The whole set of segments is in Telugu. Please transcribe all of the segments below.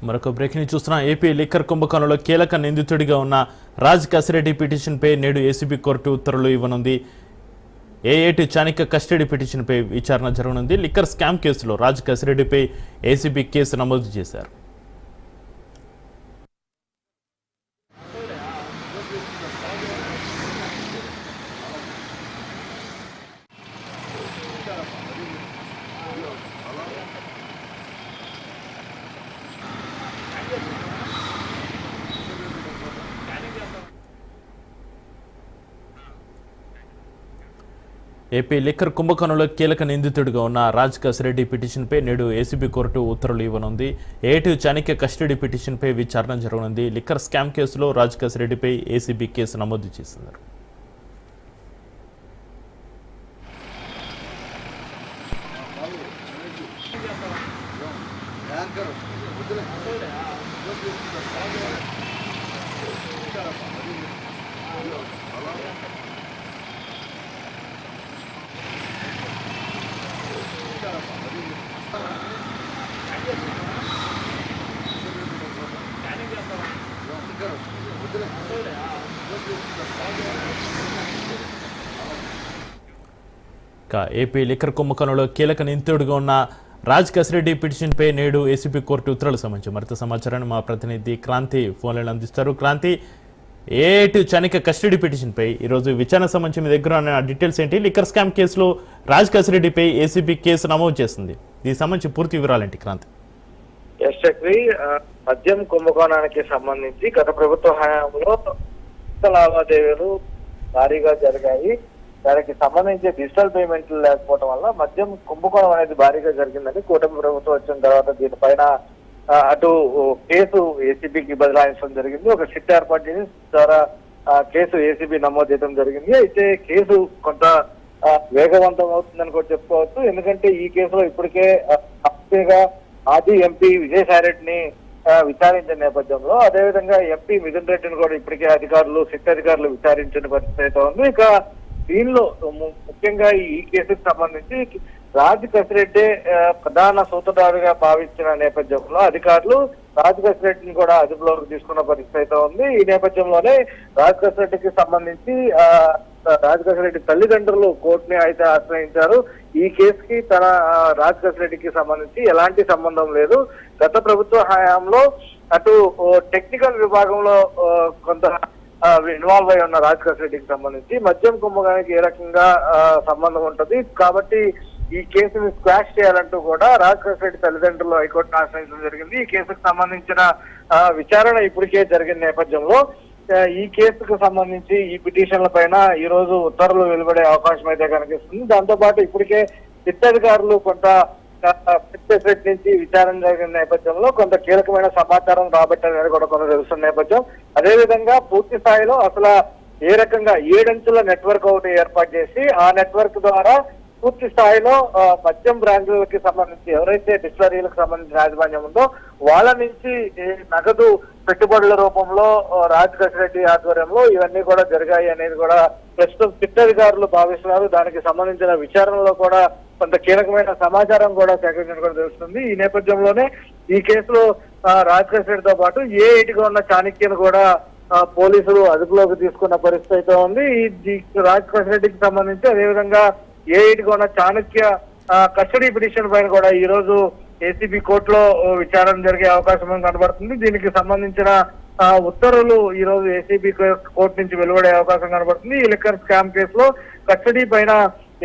మరొక బ్రేకింగ్ చూస్తున్న ఏపీ లిక్కర్ కుంభకోణంలో కీలక నిందితుడిగా ఉన్న రాజ్ కసిరెడ్డి పిటిషన్పై నేడు ఏసీబీ కోర్టు ఉత్తర్వులు ఇవ్వనుంది. ఏఏటి చాణక్య కస్టడీ పిటిషన్పై విచారణ జరగనుంది. లిక్కర్ స్కామ్ కేసులో రాజ్ కసిరెడ్డిపై ఏసీబీ కేసు నమోదు చేశారు. ఏపీ లిక్కర్ కుంభకోణంలో కీలక నిందితుడిగా ఉన్న రాజ్ కసిరెడ్డి పిటిషన్పై నేడు ఏసీబీ కోర్టు ఉత్తర్వులు ఇవ్వనుంది. ఏటు చాణక్య కస్టడీ పిటిషన్పై విచారణ జరగనుంది. లిక్కర్ స్కామ్ కేసులో రాజ్ కసిరెడ్డిపై ఏసీబీ కేసు నమోదు చేస్తున్నారు. ఏపీ లిక్కర్ కుంభకోణంలో కీలక నిందితుడిగా ఉన్న రాజ్ కసిరెడ్డి పిటిషన్పై నేడు ఏసీబీ కోర్టు ఉత్తర్వులు సంబంధించి మరింత సమాచారాన్ని మా ప్రతినిధి క్రాంతి ఫోన్లను అందిస్తారు. క్రాంతి, ఏటు చాణక్య కస్టడీ పిటిషన్పై ఈరోజు విచారణ సంబంధించి మీ దగ్గర ఉన్న డీటెయిల్స్ ఏంటి? లిక్కర్ స్కామ్ కేసులో రాజ్ కసిరెడ్డిపై ఏసీబీ కేసు నమోదు చేస్తుంది. దీనికి సంబంధించి పూర్తి వివరాలేంటి క్రాంతి? మద్యం కుంభకోణానికి సంబంధించి గత ప్రభుత్వ హయాంలో లావాదేవీలు భారీగా జరిగాయి. దానికి సంబంధించి డిజిటల్ పేమెంట్లు లేకపోవడం వల్ల మద్యం కుంభకోణం అనేది భారీగా జరిగిందని కూటమి ప్రభుత్వం వచ్చిన తర్వాత దీనిపైన అటు కేసు ఏసీబీకి బదలాయించడం జరిగింది. ఒక సిట్ ఏర్పాటు చేసి ద్వారా కేసు ఏసీబీ నమోదు చేయడం జరిగింది. అయితే కేసు కొంత వేగవంతం అవుతుందని కూడా చెప్పుకోవచ్చు. ఎందుకంటే ఈ కేసులో ఇప్పటికే మాజీ ఎంపీ విజయసాయి రెడ్డిని విచారించిన నేపథ్యంలో, అదేవిధంగా ఎంపీ మిథున్ రెడ్డిని కూడా ఇప్పటికే సిట్ అధికారులు విచారించిన పరిస్థితి అయితే ఉంది. ఇక దీనిలో ముఖ్యంగా ఈ కేసుకు సంబంధించి రాజ్ కసిరెడ్డి ప్రధాన సూత్రధారిగా భావించిన నేపథ్యంలో అధికారులు రాజ్ కసిరెడ్డిని కూడా అదుపులోకి తీసుకున్న పరిస్థితి అయితే ఉంది. ఈ నేపథ్యంలోనే రాజ్ కసిరెడ్డికి సంబంధించి రాజ్ కసిరెడ్డి తల్లిదండ్రులు కోర్టుని అయితే ఆశ్రయించారు. ఈ కేసుకి రాజ్ కసిరెడ్డికి సంబంధించి ఎలాంటి సంబంధం లేదు. గత ప్రభుత్వ హయాంలో అటు టెక్నికల్ విభాగంలో కొంత ఇన్వాల్వ్ అయి ఉన్న రాజ్ కసిరెడ్డికి సంబంధించి మద్యం కుంభకోణానికి ఏ రకంగా సంబంధం ఉంటుంది కాబట్టి ఈ కేసుని స్క్వాష్ చేయాలంటూ కూడా రాజ్ కసిరెడ్డి తల్లిదండ్రులు హైకోర్టును ఆశ్రయించడం జరిగింది. ఈ కేసుకు సంబంధించిన విచారణ ఇప్పటికే జరిగిన నేపథ్యంలో ఈ కేసుకు సంబంధించి ఈ పిటిషన్ల పైన ఈ రోజు ఉత్తర్వులు వెలువడే అవకాశం అయితే కనిపిస్తుంది. దాంతో పాటు ఇప్పటికే సిట్ అధికారులు కొంత సెక్రటరీ నుంచి విచారణ జరిగిన నేపథ్యంలో కొంత కీలకమైన సమాచారం రాబట్టారని కూడా కొంత తెలుస్తున్న నేపథ్యం. అదేవిధంగా పూర్తి స్థాయిలో అసలు ఏ రకంగా 7 అంచుల నెట్వర్క్ ఒకటి ఏర్పాటు చేసి ఆ నెట్వర్క్ ద్వారా పూర్తి స్థాయిలో మద్యం బ్రాండ్లకి సంబంధించి ఎవరైతే డిస్టిలరీలకు సంబంధించిన యాజమాన్యం ఉందో వాళ్ళ నుంచి నగదు పెట్టుబడుల రూపంలో రాజ్ కసిరెడ్డి ఆధ్వర్యంలో ఇవన్నీ కూడా జరిగాయి అనేది కూడా ప్రస్తుతం సిట్ అధికారులు భావిస్తున్నారు. దానికి సంబంధించిన విచారణలో కూడా కొంత కీలకమైన సమాచారం కూడా సేకరించడం కూడా తెలుస్తుంది. ఈ నేపథ్యంలోనే ఈ కేసులో రాజ్ కసిరెడ్డితో పాటు ఏఐటిగా ఉన్న చాణక్యను కూడా పోలీసులు అదుపులోకి తీసుకున్న పరిస్థితి అయితే ఉంది. ఈ రాజ్ కసిరెడ్డికి సంబంధించి అదేవిధంగా ఏఐటిగా ఉన్న చాణక్య కస్టడీ పిటిషన్ పైన కూడా ఈ రోజు ఏసీబీ కోర్టులో విచారణ జరిగే అవకాశం కనబడుతుంది. దీనికి సంబంధించిన ఉత్తర్వులు ఈ రోజు ఏసీబీ కోర్టు నుంచి వెలువడే అవకాశం కనబడుతుంది. ఈ లిక్కర్ స్కామ్ కేసులో కస్టడీ పైన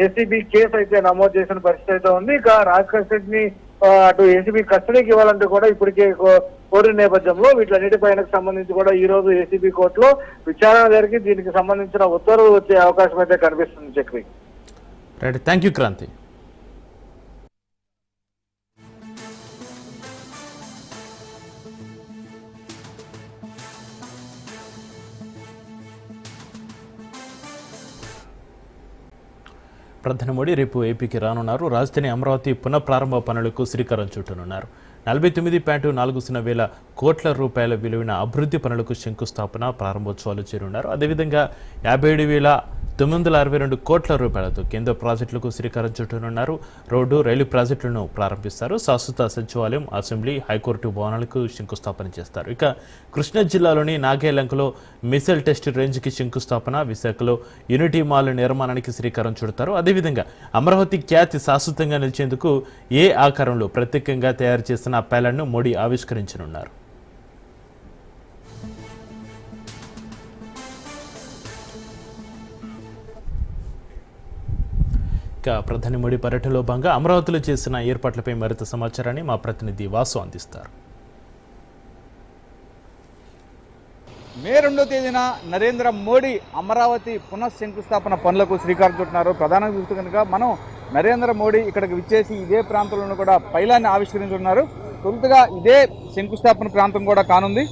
ఏసీబీ కేసు అయితే నమోదు చేసిన పరిస్థితి అయితే ఉంది. ఇక రాజ్ కసిరెడ్డిని అటు ఏసీబీ కస్టడీకి ఇవ్వాలంటూ కూడా ఇప్పటికే కోరిన నేపథ్యంలో వీటిలన్నిటిపైన సంబంధించి కూడా ఈ రోజు ఏసీబీ కోర్టులో విచారణ జరిగి దీనికి సంబంధించిన ఉత్తర్వులు వచ్చే అవకాశం అయితే కనిపిస్తుంది. Chakri, right, thank you Kranthi. ప్రధాని మోడీ రేపు ఏపీకి రానున్నారు. రాజధాని అమరావతి పునఃప్రారంభ పనులకు శ్రీకారం చుట్టనున్నారు. 49.40 కోట్ల రూపాయల విలువైన అభివృద్ధి పనులకు శంకుస్థాపన, ప్రారంభోత్సవాలు చేరున్నారు. అదేవిధంగా 57,000 962 కోట్ల రూపాయలతో కేంద్ర ప్రాజెక్టులకు శ్రీకారం చుట్టనున్నారు. రోడ్డు, రైలు ప్రాజెక్టులను ప్రారంభిస్తారు. శాశ్వత సచివాలయం, అసెంబ్లీ, హైకోర్టు భవనాలకు శంకుస్థాపన చేస్తారు. ఇక కృష్ణా జిల్లాలోని నాగేలంకలో మిసైల్ టెస్ట్ రేంజ్కి శంకుస్థాపన, విశాఖలో యూనిటీ మాల్ నిర్మాణానికి శ్రీకారం చుడతారు. అదేవిధంగా అమరావతి ఖ్యాతి శాశ్వతంగా నిలిచేందుకు ఏ ఆకారంలో ప్రత్యేకంగా తయారు చేసిన ప్యాలెట్ను మోడీ ఆవిష్కరించనున్నారు. ప్రధాని మోడీ పర్యటనలో భాగంగా అమరావతిలో చేసిన ఏర్పాట్లపై మరింత సమాచారాన్ని మా ప్రతినిధి వాసు అందిస్తారు. మే 2వ తేదీన నరేంద్ర మోడీ అమరావతి పునఃశంకుస్థాపన పనులకు శ్రీకారం చుట్టినారు. ప్రధానంగా చూస్తే కనుక మనం నరేంద్ర మోడీ ఇక్కడికి విచ్చేసి ఇదే ప్రాంతంలో కూడా పైలాన్ని ఆవిష్కరించున్నారు. తొలుతగా ఇదే శంకుస్థాపన ప్రాంతం కూడా కానుంది.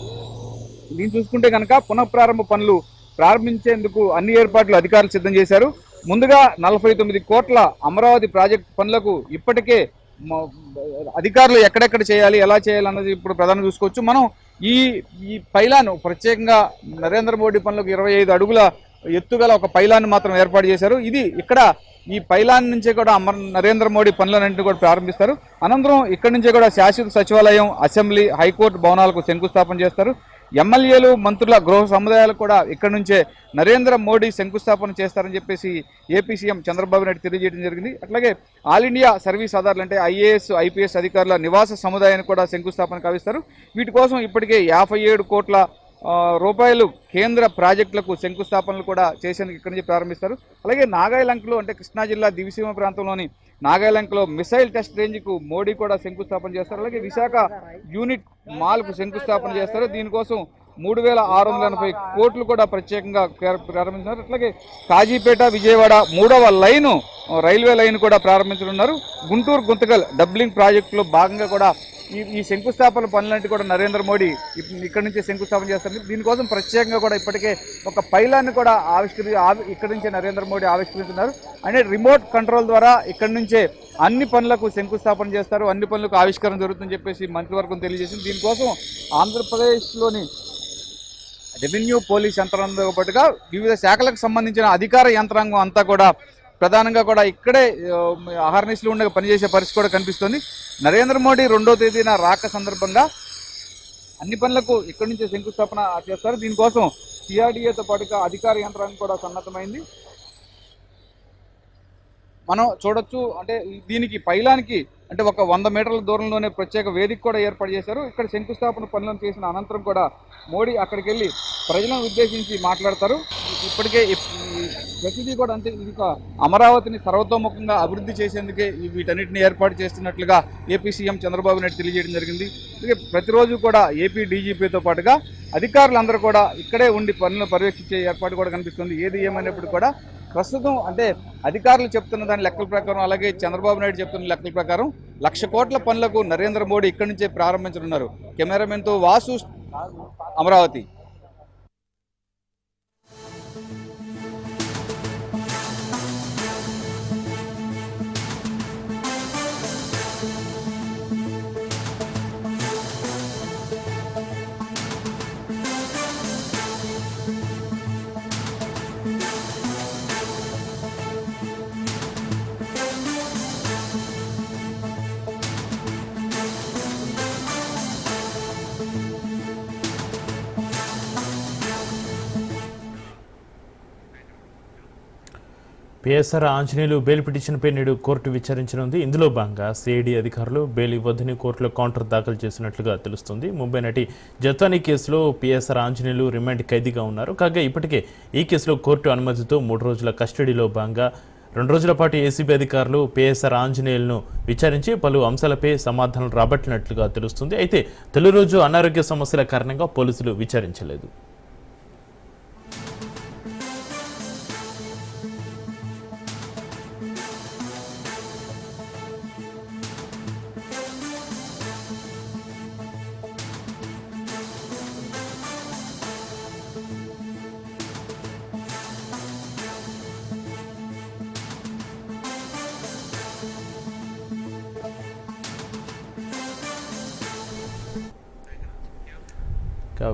దీన్ని చూసుకుంటే కనుక పునఃప్రారంభ పనులు ప్రారంభించేందుకు అన్ని ఏర్పాట్లు అధికారులు సిద్ధం చేశారు. ముందుగా 49 కోట్ల అమరావతి ప్రాజెక్టు పనులకు ఇప్పటికే అధికారులు ఎక్కడెక్కడ చేయాలి, ఎలా చేయాలి అన్నది ఇప్పుడు ప్రధానంగా చూసుకోవచ్చు. మనం ఈ పైలాను ప్రత్యేకంగా నరేంద్ర మోడీ పనులకు 25 అడుగుల ఎత్తుగల ఒక పైలాన్ని మాత్రం ఏర్పాటు చేశారు. ఇది ఇక్కడ ఈ పైలాన్ నుంచే కూడా నరేంద్ర మోడీ పనులన్నింటినీ కూడా ప్రారంభిస్తారు. అనంతరం ఇక్కడి నుంచే కూడా శాశ్వత సచివాలయం, అసెంబ్లీ, హైకోర్టు భవనాలకు శంకుస్థాపన చేస్తారు. ఎమ్మెల్యేలు, మంత్రుల గృహ సముదాయాలు కూడా ఇక్కడి నుంచే నరేంద్ర మోడీ శంకుస్థాపన చేస్తారని చెప్పేసి ఏపీ సీఎం చంద్రబాబు నాయుడు తెలియజేయడం జరిగింది. అట్లాగే ఆల్ ఇండియా సర్వీస్ ఆధార్లు అంటే ఐఏఎస్, ఐపీఎస్ అధికారుల నివాస సముదాయాన్ని కూడా శంకుస్థాపన కావిస్తారు. వీటి కోసం ఇప్పటికే 57 కోట్ల రూపాయలు కేంద్ర ప్రాజెక్టులకు శంకుస్థాపనలు కూడా చేసేందుకు ఇక్కడి నుంచి ప్రారంభిస్తారు. అలాగే నాగాయలంకలో అంటే కృష్ణా జిల్లా దివిసీమ ప్రాంతంలోని నాగాయలంకలో మిసైల్ టెస్ట్ రేంజ్కు మోడీ కూడా శంకుస్థాపన చేస్తారు. అలాగే విశాఖ యూనిట్ మాల్కు శంకుస్థాపన చేస్తారు. దీనికోసం 3680 కోట్లు కూడా ప్రత్యేకంగా ప్రారంభించారు. అట్లాగే కాజీపేట, విజయవాడ 3వ లైను రైల్వే లైన్ కూడా ప్రారంభించనున్నారు. గుంటూరు గుంతకల్ డబ్లింగ్ ప్రాజెక్టులో భాగంగా కూడా ఈ శంకుస్థాపన పనులంటే కూడా నరేంద్ర మోడీ ఇక్కడి నుంచే శంకుస్థాపన చేస్తారు. దీనికోసం ప్రత్యేకంగా కూడా ఇప్పటికే ఒక పైలాన్ని కూడా ఇక్కడి నుంచే నరేంద్ర మోడీ ఆవిష్కరిస్తున్నారు. అంటే రిమోట్ కంట్రోల్ ద్వారా ఇక్కడి నుంచే అన్ని పనులకు శంకుస్థాపన చేస్తారు, అన్ని పనులకు ఆవిష్కరణ జరుగుతుందని చెప్పేసి మంత్రివర్గం తెలియజేసింది. దీనికోసం ఆంధ్రప్రదేశ్లోని రెవెన్యూ, పోలీస్ యంత్రాంగంతో పాటుగా వివిధ శాఖలకు సంబంధించిన అధికార యంత్రాంగం అంతా కూడా ప్రధానంగా కూడా ఇక్కడే అహర్నిశలు ఉండగా పనిచేసే పరిస్థితి కూడా కనిపిస్తుంది. నరేంద్ర మోడీ 2వ తేదీన రాక సందర్భంగా అన్ని పనులకు ఇక్కడి నుంచే శంకుస్థాపన చేస్తారు. దీనికోసం సిఆర్డీఏతో పాటుగా అధికార యంత్రాంగం కూడా సన్నద్ధమైంది. మనం చూడొచ్చు. అంటే దీనికి పైలానికి అంటే ఒక 100 మీటర్ల దూరంలోనే ప్రత్యేక వేదిక కూడా ఏర్పాటు చేశారు. ఇక్కడ శంకుస్థాపన పనులను చేసిన అనంతరం కూడా మోడీ అక్కడికి వెళ్ళి ప్రజలను ఉద్దేశించి మాట్లాడతారు. ఇప్పటికే ప్రతిదీ కూడా అంటే ఇంకా అమరావతిని సర్వతోముఖంగా అభివృద్ధి చేసేందుకే వీటన్నిటిని ఏర్పాటు చేస్తున్నట్లుగా ఏపీ సీఎం చంద్రబాబు నాయుడు తెలియజేయడం జరిగింది. అలాగే ప్రతిరోజు కూడా ఏపీ డీజీపీతో పాటుగా అధికారులందరూ కూడా ఇక్కడే ఉండి పనులను పర్యవేక్షించే ఏర్పాటు కూడా కనిపిస్తుంది. ఏది ఏమైనప్పుడు కూడా ప్రస్తుతం అంటే అధికారులు చెప్తున్న దాని లెక్కల ప్రకారం, అలాగే చంద్రబాబు నాయుడు చెప్తున్న లెక్కల ప్రకారం 1,00,000 కోట్ల పనులకు నరేంద్ర మోడీ ఇక్కడి నుంచే ప్రారంభించనున్నారు. కెమెరామెన్తో వాసు, అమరావతి. పిఎస్ఆర్ ఆంజనేయులు బెయిల్ పిటిషన్పై నేడు కోర్టు విచారించనుంది. ఇందులో భాగంగా సిఐడి అధికారులు బెయిల్ ఇవ్వద్దని కోర్టులో కౌంటర్ దాఖలు చేసినట్లుగా తెలుస్తుంది. ముంబై నటి జత్వానీ కేసులో పిఎస్ఆర్ ఆంజనేయులు రిమాండ్ ఖైదీగా ఉన్నారు. కాగా ఇప్పటికే ఈ కేసులో కోర్టు అనుమతితో 3 రోజుల కస్టడీలో భాగంగా 2 రోజుల పాటు ఏసీబీ అధికారులు పిఎస్ఆర్ ఆంజనేయులను విచారించి పలు అంశాలపై సమాధానాలు రాబట్టినట్లుగా తెలుస్తుంది. అయితే తొలి రోజు అనారోగ్య సమస్యల కారణంగా పోలీసులు విచారించలేదు.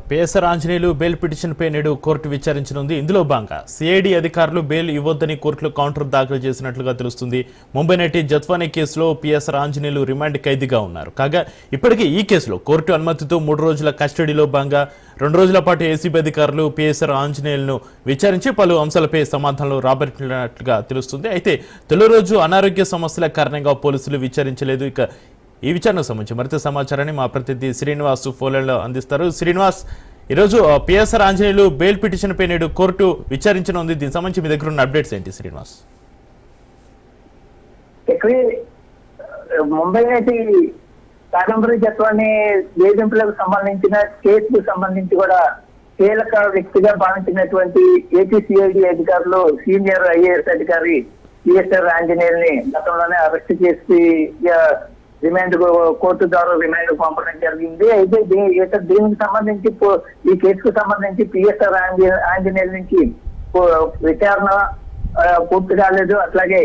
పిఎస్ఆర్ ఆంజనేయులు బెయిల్ పిటిషన్పై నేడు కోర్టు విచారించనుంది. ఇందులో భాగంగా సిఐడి అధికారులు బెయిల్ ఇవ్వొద్దని కోర్టులో కౌంటర్ దాఖలు చేసినట్లుగా తెలుస్తుంది. ముంబై నటి జత్వానీ కేసులో పిఎస్ఆర్ ఆంజనేయులు రిమాండ్ ఖైదీగా ఉన్నారు. కాగా ఇప్పటికే ఈ కేసులో కోర్టు అనుమతితో 3 రోజుల కస్టడీలో భాగంగా 2 రోజుల పాటు ఏసీబీ అధికారులు పిఎస్ఆర్ ఆంజనేయులను విచారించి పలు అంశాలపై సమాధానాలు రాబట్టినట్లుగా తెలుస్తుంది. అయితే తొలి రోజు అనారోగ్య సమస్యల కారణంగా పోలీసులు విచారించలేదు. ఇక ఈ విచారణకు సంబంధించి మరింత సమాచారాన్ని మా ప్రతినిధి శ్రీనివాస్ ఫోన్లో అందిస్తారు. శ్రీనివాస్, ఈరోజు పిఎస్ఆర్ ఆంజనేయులు బెయిల్ పిటిషన్పై నేడు కోర్టు విచారించనుంది. దీనికి సంబంధించి మీ దగ్గర ఉన్న అప్డేట్స్ ఏంటి శ్రీనివాస్? ముంబై నటి కాదంబరి జత్వానీ వేధింపులకు సంబంధించిన కేసుకు సంబంధించి కూడా కీలక వ్యక్తిగా భావించినటువంటి ఏపీసీఐడి అధికారులు సీనియర్ ఐఏఎస్ అధికారి పిఎస్ఆర్ ఆంజనేయుల్ని గతంలోనే అరెస్ట్ చేసి రిమాండ్ కోర్టు ద్వారా రిమాండ్ పంపడం జరిగింది. అయితే దీనికి సంబంధించి ఈ కేసుకు సంబంధించి పిఎస్ఆర్ ఆంజనేయుల నుంచి విచారణ పూర్తి కాలేదు. అట్లాగే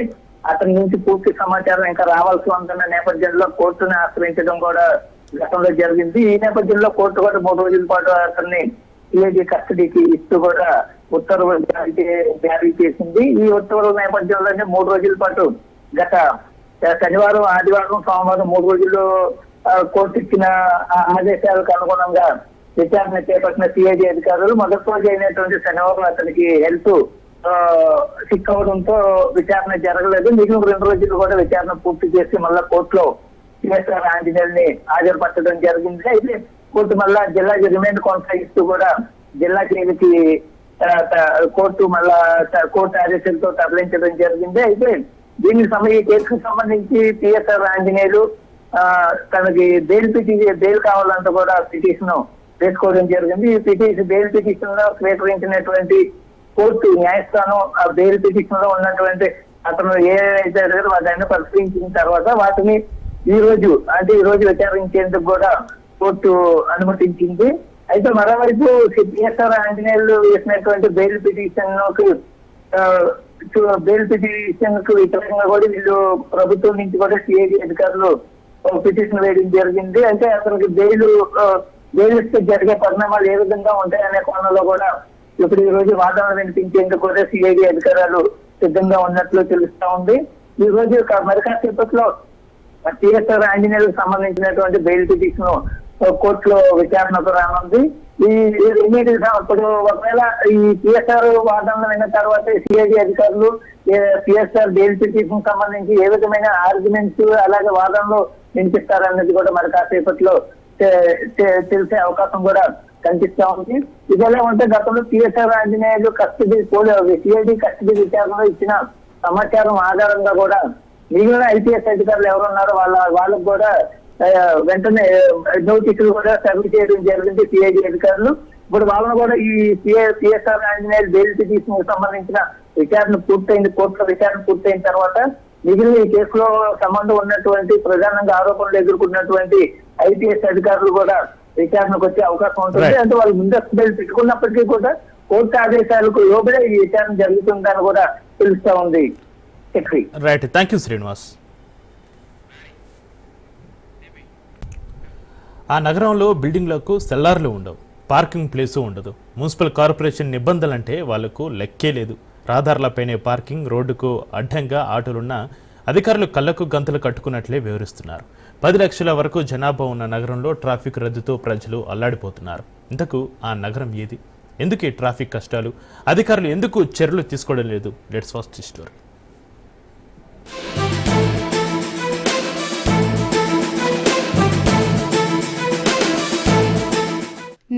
అతని నుంచి పూర్తి సమాచారం ఇంకా రావాల్సి ఉందన్న నేపథ్యంలో కోర్టును ఆశ్రయించడం కూడా గతంలో జరిగింది. ఈ నేపథ్యంలో కోర్టు కూడా 3 రోజుల పాటు అతన్ని సిఐడి కస్టడీకి ఇస్తూ కూడా ఉత్తర్వులు జారీ చేసింది. ఈ ఉత్తర్వుల నేపథ్యంలోనే 3 రోజుల పాటు గత శనివారం, ఆదివారం, సోమవారం 3 రోజులు కోర్టు ఇచ్చిన ఆదేశాలకు అనుగుణంగా విచారణ చేపట్టిన సిఐడి అధికారులు మొదటి రోజు అయినటువంటి శనివారం అతనికి హెల్త్ సిక్ అవడంతో విచారణ జరగలేదు. మిగిలిన 2 రోజులు కూడా విచారణ పూర్తి చేసి మళ్ళా కోర్టులో పిఎస్ఆర్ ఆంజనేయుల్ని హాజరుపరచడం జరిగింది. అయితే కోర్టు మళ్ళా జిల్లా రిమాండ్ కొనసాగిస్తూ కూడా జిల్లా జైలుకి కోర్టు మళ్ళా కోర్టు ఆదేశాలతో తరలించడం జరిగింది. అయితే దీనికి ఈ కేసుకు సంబంధించి పిఎస్ఆర్ ఆంజనేయులు తనకి బెయిల్ కావాలంటూ కూడా పిటిషన్ వేసుకోవడం జరిగింది. ఈ బెయిల్ పిటిషన్ లో స్వీకరించినటువంటి కోర్టు న్యాయస్థానం ఆ బెయిల్ పిటిషన్ లో ఉన్నటువంటి అతను ఏదైతే వాటిని పరిశీలించిన తర్వాత వాటిని ఈ రోజు విచారించేందుకు కూడా కోర్టు అనుమతించింది. అయితే మరోవైపు పిఎస్ఆర్ ఆంజనేయులు వేసినటువంటి బెయిల్ పిటిషన్ కు వ్యతిరేకంగా కూడా వీళ్ళు ప్రభుత్వం నుంచి కూడా సిఐడి అధికారులు పిటిషన్ వేయడం జరిగింది. అంటే అతనికి బెయిల్ ఇస్తే జరిగే పరిణామాలు ఏ విధంగా ఉంటాయనే కోణంలో కూడా ఇప్పుడు ఈ రోజు వాదన వినిపించేందుకు కూడా సిఐడి అధికారులు సిద్ధంగా ఉన్నట్లు తెలుస్తా ఉంది. ఈ రోజు మరి కాసేపట్లో పిఎస్ఆర్ ఆంజనేయులకు సంబంధించినటువంటి బెయిల్ పిటిషన్ కోర్టులో విచారణకు రానుంది. ఇప్పుడు ఒకవేళ ఈ పిఎస్ఆర్ వాదనలు విన్న తర్వాత సిఐడి అధికారులు పిఎస్ఆర్ బెయిల్ పిటిషన్ సంబంధించి ఏ విధమైన ఆర్గ్యుమెంట్స్ అలాగే వాదనలు వినిపిస్తారన్నది కూడా మరి కాసేపట్లో తెలిసే అవకాశం కూడా కనిపిస్తా ఉంది. ఇదిలా ఉంటే గతంలో పిఎస్ఆర్ ఆంజనేయులు సిఐడి కస్టడీ విచారణలో ఇచ్చిన సమాచారం ఆధారంగా కూడా మిగిలిన ఐపీఎస్ అధికారులు ఎవరున్నారో వాళ్ళకు కూడా వెంటనే నోటీసులు కూడా సబ్మిట్ చేయడం జరిగింది సిఐడి అధికారులు. ఇప్పుడు వాళ్ళను కూడా ఈ పిఎస్ఆర్ ఆంజనేయులు బెయిల్ పిటిషన్ సంబంధించిన విచారణ పూర్తయింది. కోర్టులో విచారణ పూర్తయిన తర్వాత మిగిలిన ఈ కేసులో సంబంధం ఉన్నటువంటి ప్రధానంగా ఆరోపణలు ఎదుర్కొన్నటువంటి ఐపీఎస్ అధికారులు కూడా విచారణకు వచ్చే అవకాశం ఉంటుంది. అంటే వాళ్ళు ముందస్తు బెయిల్ పెట్టుకున్నప్పటికీ కూడా కోర్టు ఆదేశాలకు లోబడే ఈ విచారణ జరుగుతుందని కూడా తెలుస్తా ఉంది. Right, thank you Srinivas. ఆ నగరంలో బిల్డింగ్లకు సెల్లార్లు ఉండవు, పార్కింగ్ ప్లేసు ఉండదు. మున్సిపల్ కార్పొరేషన్ నిబంధనలంటే వాళ్లకు లెక్కే లేదు. రహదారులపైనే పార్కింగ్, రోడ్డుకు అడ్డంగా ఆటోలున్న అధికారులు కళ్లకు గంతలు కట్టుకున్నట్లే వివరిస్తున్నారు. 10 లక్షల వరకు జనాభా ఉన్న నగరంలో ట్రాఫిక్ రద్దుతో ప్రజలు అల్లాడిపోతున్నారు. ఇంతకు ఆ నగరం ఏది? ఎందుకు ఈ ట్రాఫిక్ కష్టాలు? అధికారులు ఎందుకు చర్యలు తీసుకోవడం లేదు? Let's first story.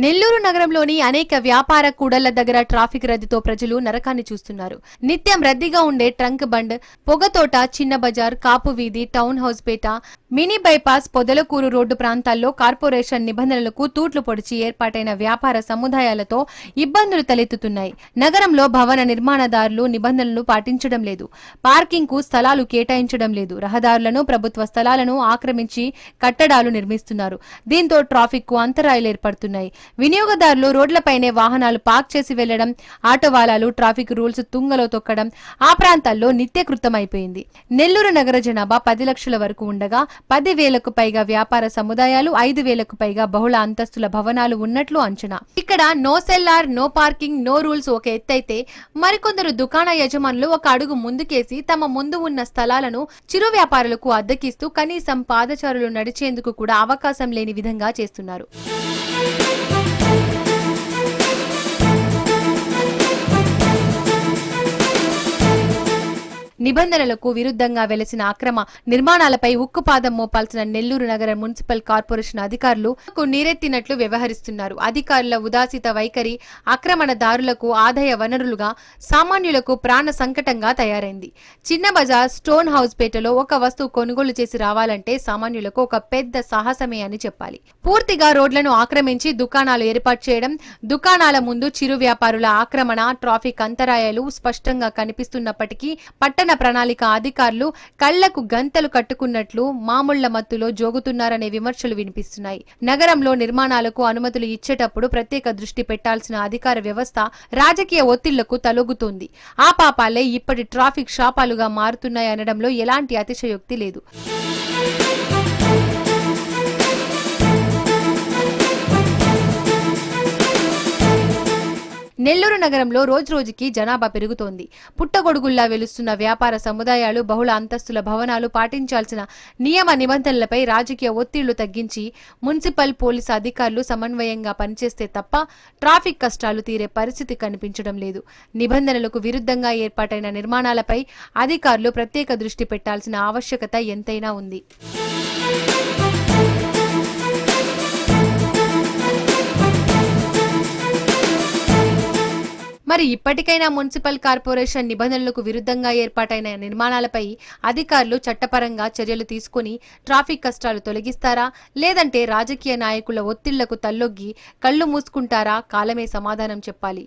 నెల్లూరు నగరంలోని అనేక వ్యాపార కూడళ్ల దగ్గర ట్రాఫిక్ రద్దీతో ప్రజలు నరకాన్ని చూస్తున్నారు. నిత్యం రద్దీగా ఉండే ట్రంక్ బండ్, పొగతోట, చిన్న బజార్, కాపు వీధి, టౌన్ హౌస్ పేట, మినీ బైపాస్, పొదలకూరు రోడ్డు ప్రాంతాల్లో కార్పొరేషన్ నిబంధనలకు తూట్లు పొడిచి ఏర్పాటైన వ్యాపార సముదాయాలతో ఇబ్బందులు తలెత్తుతున్నాయి. నగరంలో భవన నిర్మాణదారులు నిబంధనలు పాటించడం లేదు. పార్కింగ్ కు స్థలాలు కేటాయించడం లేదు. రహదారులను, ప్రభుత్వ స్థలాలను ఆక్రమించి కట్టడాలు నిర్మిస్తున్నారు. దీంతో ట్రాఫిక్ కు అంతరాయాలు ఏర్పడుతున్నాయి. వినియోగదారులు రోడ్లపైనే వాహనాలు పార్క్ చేసి వెళ్లడం, ఆటో వాలాలు ట్రాఫిక్ రూల్స్ తుంగలో తొక్కడం ఆ ప్రాంతాల్లో నిత్యకృతమైపోయింది. నెల్లూరు నగర జనాభా 10 లక్షల వరకు ఉండగా 10,000కు పైగా వ్యాపార సముదాయాలు, 5,000కు పైగా బహుళ అంతస్తుల భవనాలు ఉన్నట్లు అంచనా. ఇక్కడ no cellar, no parking, no rules ఒక ఎత్తైతే, మరికొందరు దుకాణ యజమానులు ఒక అడుగు ముందుకేసి తమ ముందు ఉన్న స్థలాలను చిరు వ్యాపారులకు అద్దెకిస్తూ కనీసం పాదచారులు నడిచేందుకు కూడా అవకాశం లేని విధంగా చేస్తున్నారు. నిబంధనలకు విరుద్ధంగా వెలసిన అక్రమ నిర్మాణాలపై ఉక్కుపాదం మోపాల్సిన నెల్లూరు నగర మున్సిపల్ కార్పొరేషన్ అధికారులు నీరెత్తినట్లు వ్యవహరిస్తున్నారు. అధికారుల ఉదాసీత వైఖరి ఆక్రమణదారులకు ఆదాయ వనరులుగా, సామాన్యులకు ప్రాణ సంకటంగా తయారైంది. చిన్న బజార్, స్టోన్ హౌస్ పేటలో ఒక వస్తువు కొనుగోలు చేసి రావాలంటే సామాన్యులకు ఒక పెద్ద సాహసమే అని చెప్పాలి. పూర్తిగా రోడ్లను ఆక్రమించి దుకాణాలు ఏర్పాటు చేయడం, దుకాణాల ముందు చిరు వ్యాపారుల ఆక్రమణ, ట్రాఫిక్ అంతరాయాలు స్పష్టంగా కనిపిస్తున్నప్పటికీ పట్టణ ప్రణాళిక అధికారులు కళ్లకు గంతలు కట్టుకున్నట్లు మామూళ్ల మత్తులో జోగుతున్నారనే విమర్శలు వినిపిస్తున్నాయి. నగరంలో నిర్మాణాలకు అనుమతులు ఇచ్చేటప్పుడు ప్రత్యేక దృష్టి పెట్టాల్సిన అధికార వ్యవస్థ రాజకీయ ఒత్తిళ్లకు తలొగ్గుతోంది. ఆ పాపాలే ఇప్పటి ట్రాఫిక్ శాపాలుగా మారుతున్నాయనడంలో ఎలాంటి అతిశయోక్తి లేదు. నెల్లూరు నగరంలో రోజురోజుకి జనాభా పెరుగుతోంది. పుట్టగొడుగుల్లా వెలుస్తున్న వ్యాపార సముదాయాలు, బహుళ అంతస్తుల భవనాలు పాటించాల్సిన నియమ నిబంధనలపై రాజకీయ ఒత్తిళ్లు తగ్గించి మున్సిపల్, పోలీసు అధికారులు సమన్వయంగా పనిచేస్తే తప్ప ట్రాఫిక్ కష్టాలు తీరే పరిస్థితి కనిపించడం లేదు. నిబంధనలకు విరుద్ధంగా ఏర్పాటైన నిర్మాణాలపై అధికారులు ప్రత్యేక దృష్టి పెట్టాల్సిన ఆవశ్యకత ఎంతైనా ఉంది. మరి ఇప్పటికైనా మున్సిపల్ కార్పొరేషన్ నిబంధనలకు విరుద్ధంగా ఏర్పాటైన నిర్మాణాలపై అధికారులు చట్టపరంగా చర్యలు తీసుకుని ట్రాఫిక్ కష్టాలు తొలగిస్తారా, లేదంటే రాజకీయ నాయకుల ఒత్తిళ్లకు తల్లొగ్గి కళ్లు మూసుకుంటారా? కాలమే సమాధానం చెప్పాలి.